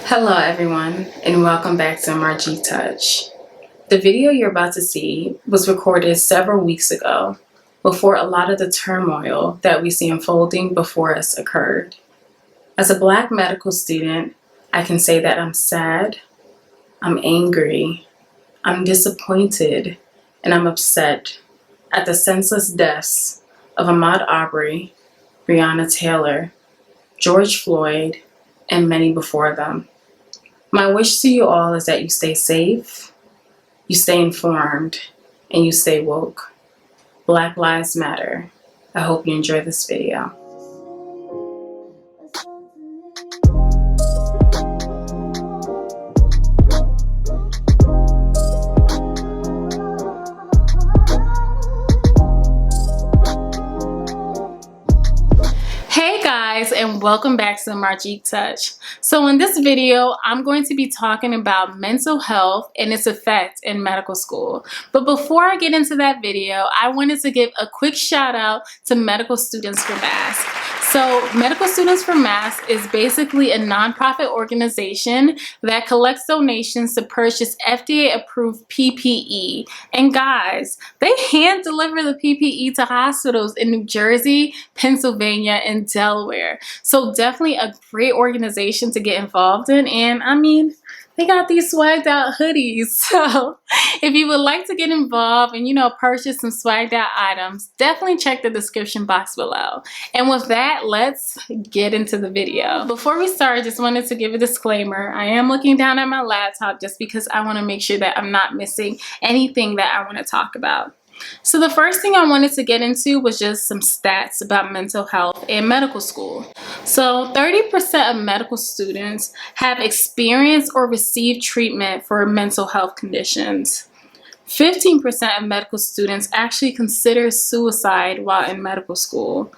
Hello everyone, and welcome back to Marjorie Touch. The video you're about to see was recorded several weeks ago, before a lot of the turmoil that we see unfolding before us occurred. As a Black medical student, I can say that I'm sad, I'm angry, I'm disappointed, and I'm upset at the senseless deaths of Ahmaud Arbery, Breonna Taylor, George Floyd, and many before them. My wish to you all is that you stay safe, you stay informed, and you stay woke. Black Lives Matter. I hope you enjoy this video. Hey guys, and welcome back to Marjorie Touch. So in this video, I'm going to be talking about mental health and its effect in medical school. But before I get into that video, I wanted to give a quick shout out to Medical Students for Masks. So Medical Students for Masks is basically a nonprofit organization that collects donations to purchase FDA-approved PPE. And guys, they hand deliver the PPE to hospitals in New Jersey, Pennsylvania, and Delaware. So definitely a great organization to get involved in. And I mean, they got these swagged out hoodies. So if you would like to get involved and, purchase some swagged out items, definitely check the description box below. And with that, let's get into the video. Before we start, I just wanted to give a disclaimer. I am looking down at my laptop just because I want to make sure that I'm not missing anything that I want to talk about. So the first thing I wanted to get into was just some stats about mental health in medical school. So 30% of medical students have experienced or received treatment for mental health conditions. 15% of medical students actually consider suicide while in medical school.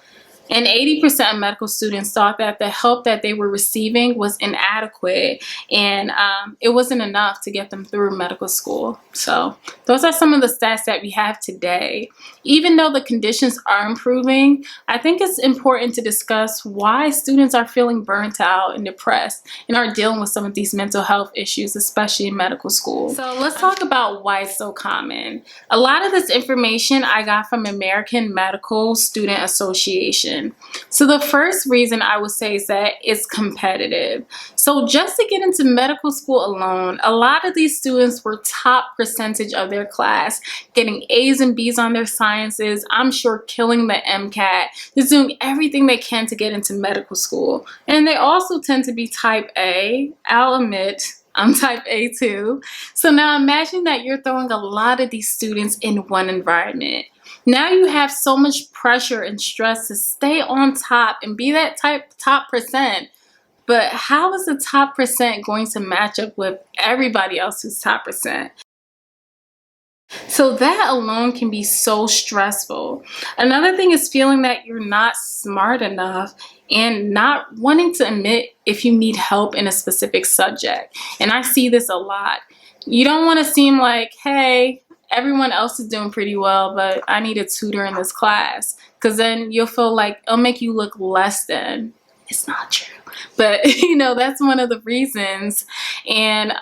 And 80% of medical students thought that the help that they were receiving was inadequate and it wasn't enough to get them through medical school. So those are some of the stats that we have today. Even though the conditions are improving, I think it's important to discuss why students are feeling burnt out and depressed and are dealing with some of these mental health issues, especially in medical school. So let's talk about why it's so common. A lot of this information I got from American Medical Student Association. So the first reason I would say is that it's competitive. So just to get into medical school alone, a lot of these students were top percentage of their class, getting A's and B's on their sciences, I'm sure killing the MCAT, just doing everything they can to get into medical school. And they also tend to be type A. I'll admit, I'm type A too. So now imagine that you're throwing a lot of these students in one environment. Now you have so much pressure and stress to stay on top and be that top percent. But how is the top percent going to match up with everybody else who's top percent? So that alone can be so stressful. Another thing is feeling that you're not smart enough and not wanting to admit if you need help in a specific subject. And I see this a lot. You don't want to seem like, hey, everyone else is doing pretty well, but I need a tutor in this class. Because then you'll feel like it'll make you look less than. It's not true. But, that's one of the reasons. And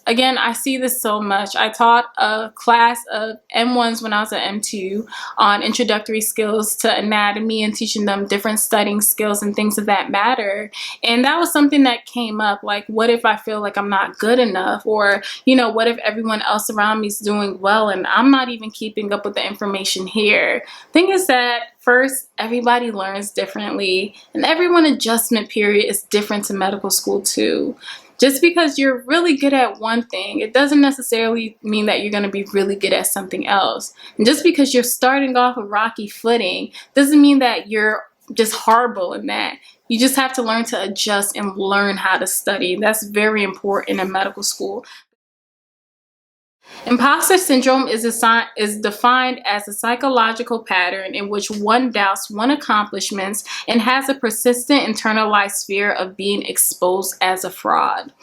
again, I see this so much. I taught a class of M1s when I was at M2 on introductory skills to anatomy and teaching them different studying skills and things of that matter. And that was something that came up, like, what if I feel like I'm not good enough? Or, what if everyone else around me is doing well and I'm not even keeping up with the information here? Thing is that first, everybody learns differently, and everyone adjustment period is different to medical school too. Just because you're really good at one thing, it doesn't necessarily mean that you're going to be really good at something else. And just because you're starting off a rocky footing doesn't mean that you're just horrible in that. You just have to learn to adjust and learn how to study. That's very important in medical school. Imposter syndrome is defined as a psychological pattern in which one doubts one's accomplishments and has a persistent internalized fear of being exposed as a fraud.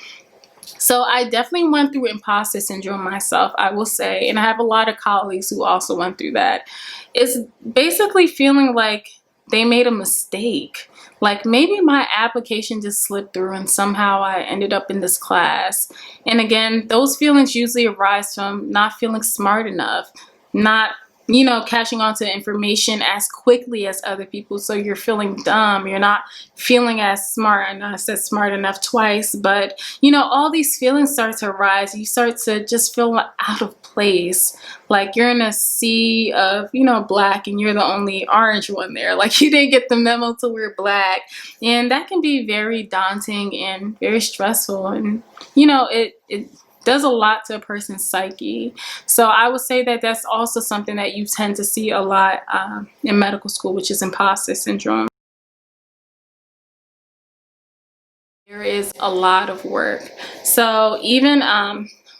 So I definitely went through imposter syndrome myself, I will say, and I have a lot of colleagues who also went through that. It's basically feeling like they made a mistake. Like maybe my application just slipped through and somehow I ended up in this class. And again, those feelings usually arise from not feeling smart enough, not, you know, catching on to information as quickly as other people. So you're feeling dumb. You're not feeling as smart. I know I said smart enough twice, but you know, all these feelings start to arise. You start to just feel out of place. Like you're in a sea of, you know, black and you're the only orange one there. Like you didn't get the memo to wear black. And that can be very daunting and very stressful. And, you know, it does a lot to a person's psyche. So I would say that that's also something that you tend to see a lot in medical school, which is imposter syndrome. There is a lot of work. So even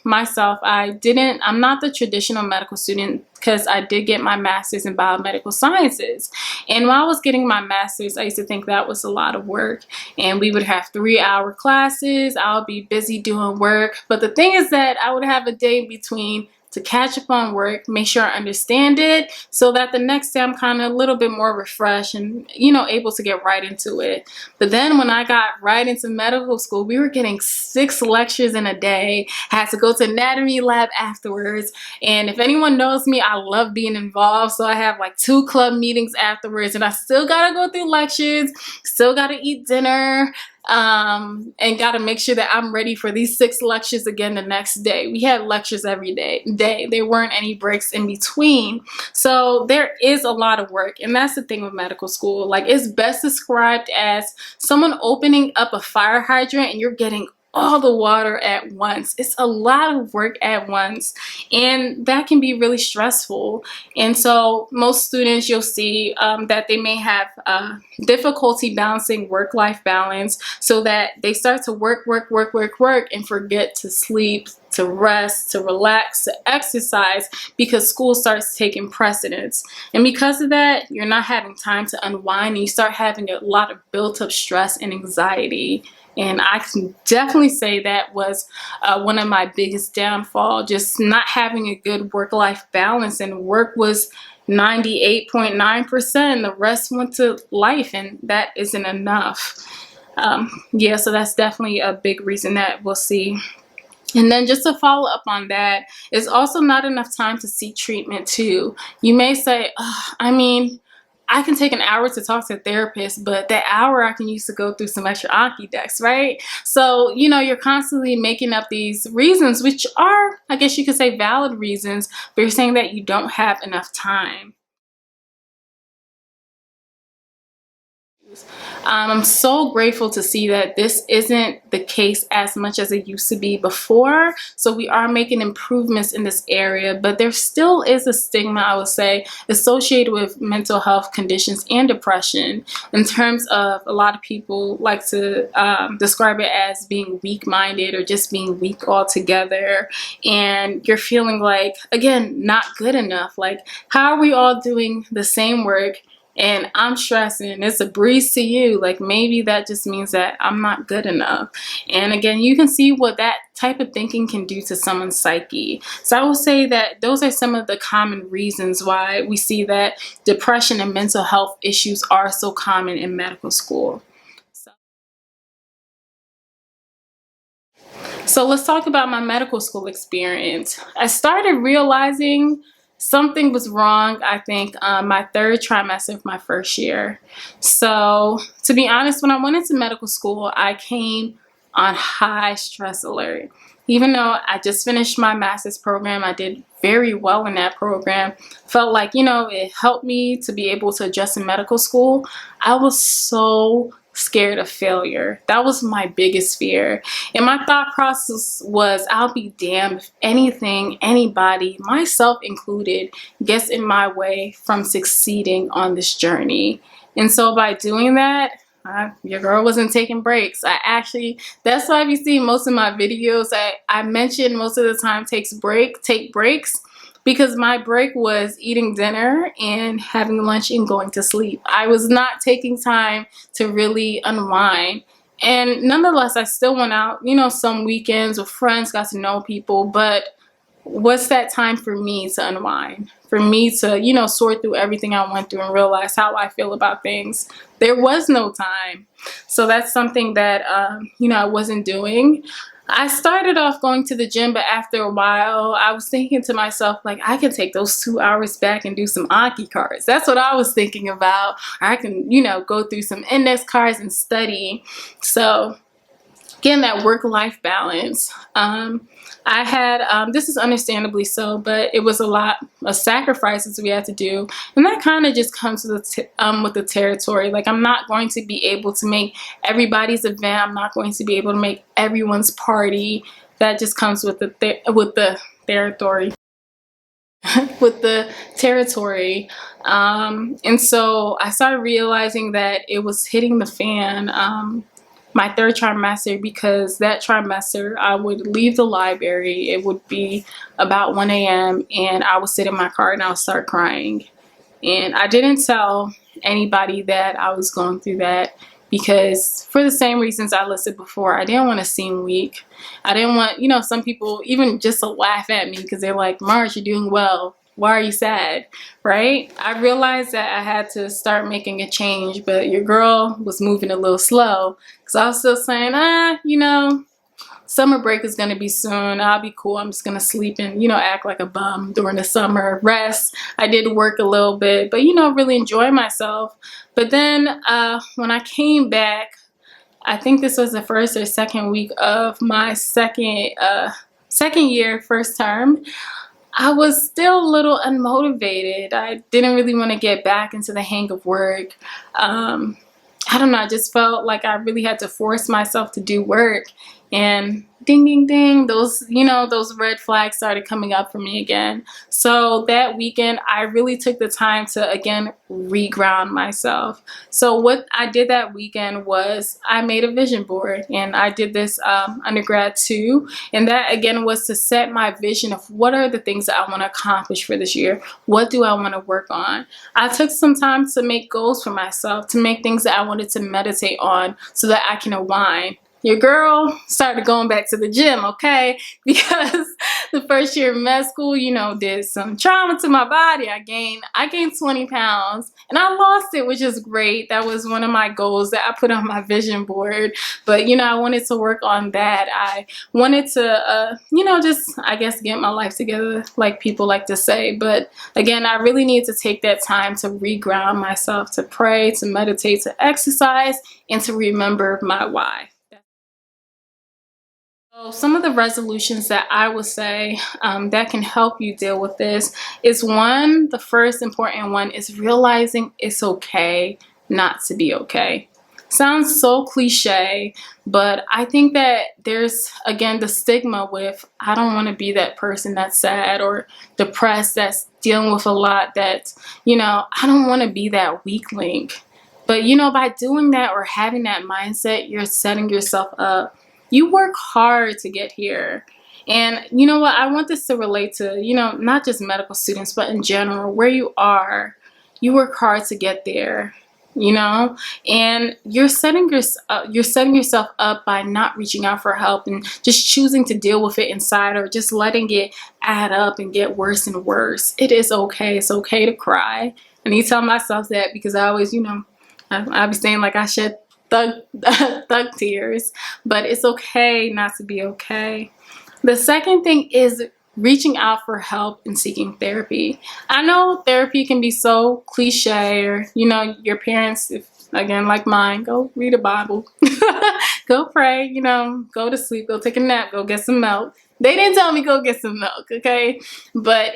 myself, I'm not the traditional medical student because I did get my master's in biomedical sciences. And while I was getting my master's, I used to think that was a lot of work. And we would have 3-hour classes. I'll be busy doing work. But the thing is that I would have a day between to catch up on work, make sure I understand it so that the next day I'm kind of a little bit more refreshed and, you know, able to get right into it. But then when I got right into medical school, we were getting 6 lectures in a day, had to go to anatomy lab afterwards. And if anyone knows me, I love being involved. So I have like 2 club meetings afterwards and I still got to go through lectures, still got to eat dinner, and got to make sure that I'm ready for these 6 lectures again the next day. We had lectures every day. There weren't any breaks in between. So there is a lot of work. And that's the thing with medical school. Like it's best described as someone opening up a fire hydrant and you're getting all the water at once. It's a lot of work at once, and that can be really stressful. And so most students, you'll see that they may have difficulty balancing work-life balance, so that they start to work and forget to sleep, to rest, to relax, to exercise, because school starts taking precedence. And because of that, you're not having time to unwind and you start having a lot of built up stress and anxiety. And I can definitely say that was one of my biggest downfall, just not having a good work-life balance. And work was 98.9%. The rest went to life, and that isn't enough. Yeah, so that's definitely a big reason that we'll see. And then just to follow up on that, it's also not enough time to seek treatment too. You may say, oh, I mean, I can take an hour to talk to a therapist, but that hour I can use to go through some extra Anki decks, right? So, you know, you're constantly making up these reasons, which are, I guess you could say, valid reasons, but you're saying that you don't have enough time. I'm so grateful to see that this isn't the case as much as it used to be before. So we are making improvements in this area, but there still is a stigma, I would say, associated with mental health conditions and depression, in terms of a lot of people like to describe it as being weak-minded or just being weak altogether. And you're feeling like, again, not good enough. Like, how are we all doing the same work and I'm stressing, it's a breeze to you? Like maybe that just means that I'm not good enough. And again, you can see what that type of thinking can do to someone's psyche. So I will say that those are some of the common reasons why we see that depression and mental health issues are so common in medical school. So let's talk about my medical school experience. I started realizing something was wrong, I think, my 3rd trimester of my 1st year. So to be honest, when I went into medical school, I came on high stress alert. Even though I just finished my master's program, I did very well in that program. Felt like, you know, it helped me to be able to adjust in medical school. I was so scared of failure. That was my biggest fear. And my thought process was, I'll be damned if anything, anybody, myself included, gets in my way from succeeding on this journey. And so by doing that, your girl wasn't taking breaks. That's why if you see most of my videos, I mention most of the time take breaks, because my break was eating dinner and having lunch and going to sleep. I was not taking time to really unwind. And nonetheless, I still went out, you know, some weekends with friends, got to know people, but what's that time for me to unwind? for me to, you know, sort through everything I went through and realize how I feel about things. There was no time. So that's something that, you know, I wasn't doing. I started off going to the gym, but after a while, I was thinking to myself, like, I can take those 2 hours back and do some Anki cards. That's what I was thinking about. Or I can, you know, go through some index cards and study. So again, that work-life balance. I had, this is understandably so, but it was a lot of sacrifices we had to do. And that kind of just comes with the territory. Like, I'm not going to be able to make everybody's event. I'm not going to be able to make everyone's party. That just comes with the territory. with the territory. And so I started realizing that it was hitting the fan. My 3rd trimester, because that trimester I would leave the library. It would be about 1 a.m. and I would sit in my car and I would start crying. And I didn't tell anybody that I was going through that, because for the same reasons I listed before, I didn't want to seem weak. I didn't want, you know, some people even just to laugh at me because they're like, Marge, you're doing well. Why are you sad? Right? I realized that I had to start making a change, but your girl was moving a little slow because I was still saying, you know, summer break is going to be soon. I'll be cool. I'm just going to sleep and, you know, act like a bum during the summer, rest. I did work a little bit, but, you know, really enjoy myself. But then when I came back, I think this was the 1st or 2nd week of my second year, first term. I was still a little unmotivated. I didn't really want to get back into the hang of work. I don't know, I just felt like I really had to force myself to do work. And ding, ding, ding, those, you know, those red flags started coming up for me again. So that weekend, I really took the time to, again, reground myself. So what I did that weekend was I made a vision board, and I did this undergrad too. And that, again, was to set my vision of what are the things that I want to accomplish for this year. What do I want to work on? I took some time to make goals for myself, to make things that I wanted to meditate on so that I can unwind. Your girl started going back to the gym, okay? Because the first year of med school, you know, did some trauma to my body. I gained 20 pounds and I lost it, which is great. That was one of my goals that I put on my vision board. But, you know, I wanted to work on that. I wanted to, you know, just, I guess, get my life together, like people like to say. But again, I really need to take that time to reground myself, to pray, to meditate, to exercise, and to remember my why. So some of the resolutions that I would say that can help you deal with this is, one, the first important one is realizing it's okay not to be okay. Sounds so cliche, but I think that there's, again, the stigma with, I don't want to be that person that's sad or depressed, that's dealing with a lot, that, you know, I don't want to be that weak link. But, you know, by doing that or having that mindset, you're setting yourself up. You work hard to get here. And you know what? I want this to relate to, you know, not just medical students, but in general, where you are, you work hard to get there, you know, and you're setting yourself up by not reaching out for help and just choosing to deal with it inside, or just letting it add up and get worse and worse. It is okay. It's okay to cry. I need to tell myself that, because I always, you know, I be saying like I shed thug tears, but it's okay not to be okay. The second thing is reaching out for help and seeking therapy. I know therapy can be so cliche, or, you know, your parents, if, again, like mine, go read a Bible, go pray, you know, go to sleep, go take a nap, go get some milk. They didn't tell me go get some milk, okay? But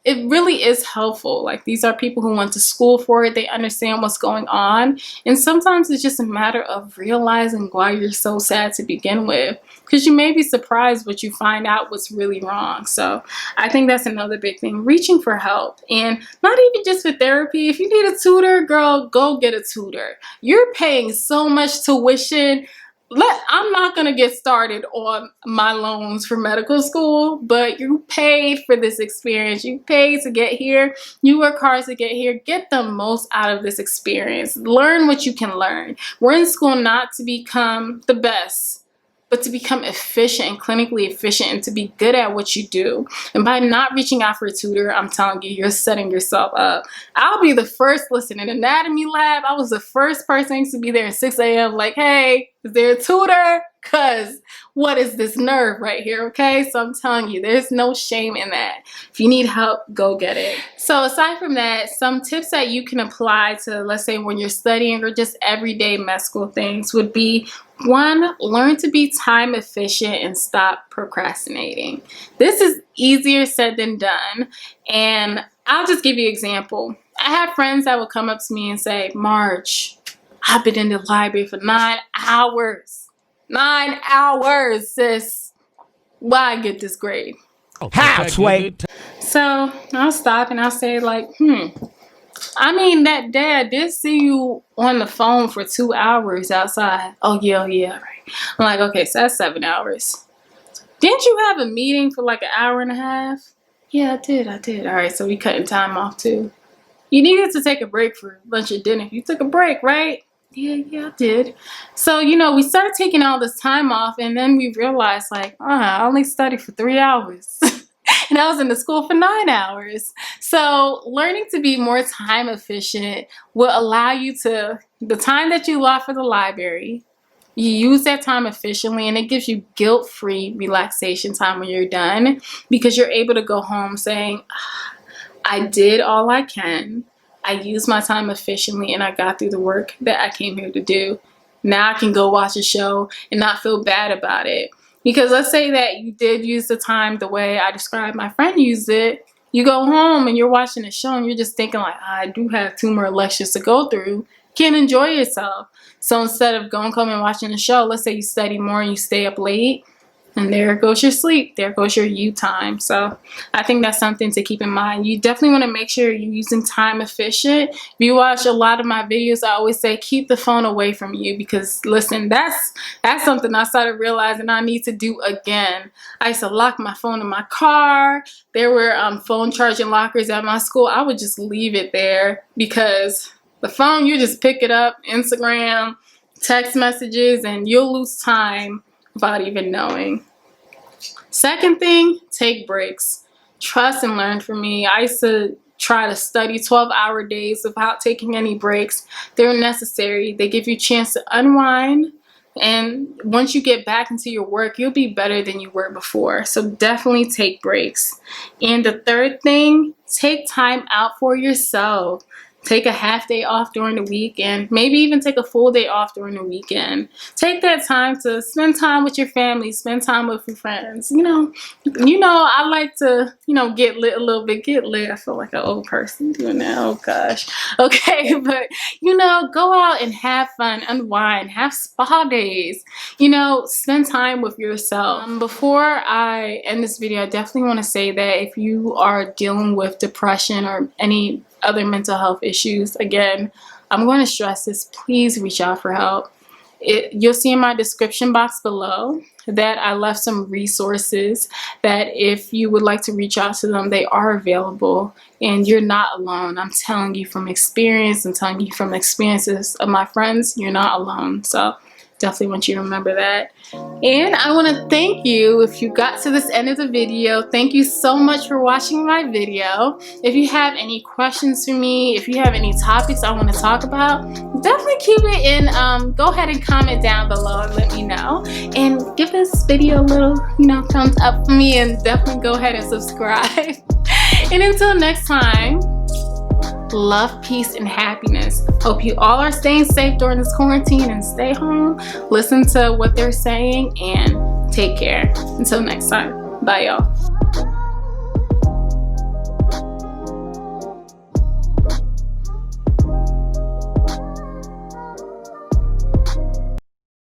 it really is helpful. Like, these are people who went to school for it. They understand what's going on. And sometimes it's just a matter of realizing why you're so sad to begin with, because you may be surprised what you find out what's really wrong. So I think that's another big thing, reaching for help. And not even just for therapy. If you need a tutor, girl, go get a tutor. You're paying so much tuition. I'm not going to get started on my loans for medical school, but you paid for this experience. You paid to get here. You work hard to get here. Get the most out of this experience. Learn what you can learn. We're in school not to become the best. but to become efficient and clinically efficient and to be good at what you do. And by not reaching out for a tutor, I'm telling you, you're setting yourself up. I'll be the first, listen, in anatomy lab, I was the first person to be there at 6 a.m. like, hey, is there a tutor? Cause what is this nerve right here, okay? So I'm telling you, there's no shame in that. If you need help, go get it. So aside from that, some tips that you can apply to, let's say when you're studying or just everyday med school things would be, 1, learn to be time efficient and stop procrastinating. This is easier said than done. And I'll just give you an example. I have friends that would come up to me and say, Marge, I've been in the library for 9 hours. 9 hours, sis. Why I get this grade? How, Sway? So I'll stop and I'll say like, I mean, that dad did see you on the phone for 2 hours outside. Oh yeah, right. I'm like, okay, so that's 7 hours. Didn't you have a meeting for like an hour and a half? Yeah, I did. All right, so we cutting time off too. You needed to take a break for lunch or dinner. You took a break, right? Yeah, I did. So, we started taking all this time off, and then we realized like, I only studied for 3 hours. And I was in the school for 9 hours. So learning to be more time efficient will allow you to, the time that you allot for the library, you use that time efficiently, and it gives you guilt-free relaxation time when you're done, because you're able to go home saying, I did all I can. I used my time efficiently and I got through the work that I came here to do. Now I can go watch a show and not feel bad about it. Because let's say that you did use the time the way I described my friend used it. You go home and you're watching a show and you're just thinking like, I do have 2 more lectures to go through. You can't enjoy yourself. So instead of going home and watching a show, let's say you study more and you stay up late. And there goes your sleep. There goes your you time. So I think that's something to keep in mind. You definitely want to make sure you're using time efficient. If you watch a lot of my videos, I always say keep the phone away from you, because listen, that's something I started realizing I need to do again. I used to lock my phone in my car. There were phone charging lockers at my school. I would just leave it there, because the phone, you just pick it up, Instagram, text messages, and you'll lose time without even knowing. Second thing, take breaks. Trust and learn from me. I used to try to study 12-hour days without taking any breaks. They're necessary. They give you a chance to unwind. And once you get back into your work, you'll be better than you were before. So definitely take breaks. And the third thing, take time out for yourself. Take a half day off during the weekend, maybe even take a full day off during the weekend. Take that time to spend time with your family, spend time with your friends. I like to, get lit a little bit, get lit. I feel like an old person doing that. Oh gosh. Okay, but go out and have fun, unwind, have spa days. Spend time with yourself. Before I end this video, I definitely want to say that if you are dealing with depression or any other mental health issues, again, I'm going to stress this, please reach out for help. You'll see in my description box below that I left some resources that if you would like to reach out to them, they are available, and you're not alone. I'm telling you from experience, and telling you from experiences of my friends, you're not alone. So definitely want you to remember that. And I want to thank you if you got to this end of the video. Thank you so much for watching my video. If you have any questions for me, if you have any topics I want to talk about, definitely keep it in. Go ahead and comment down below and let me know. And give this video a little, thumbs up for me, and definitely go ahead and subscribe. And until next time, love, peace, and happiness. Hope you all are staying safe during this quarantine, and stay home, listen to what they're saying, and take care. Until next time, bye y'all.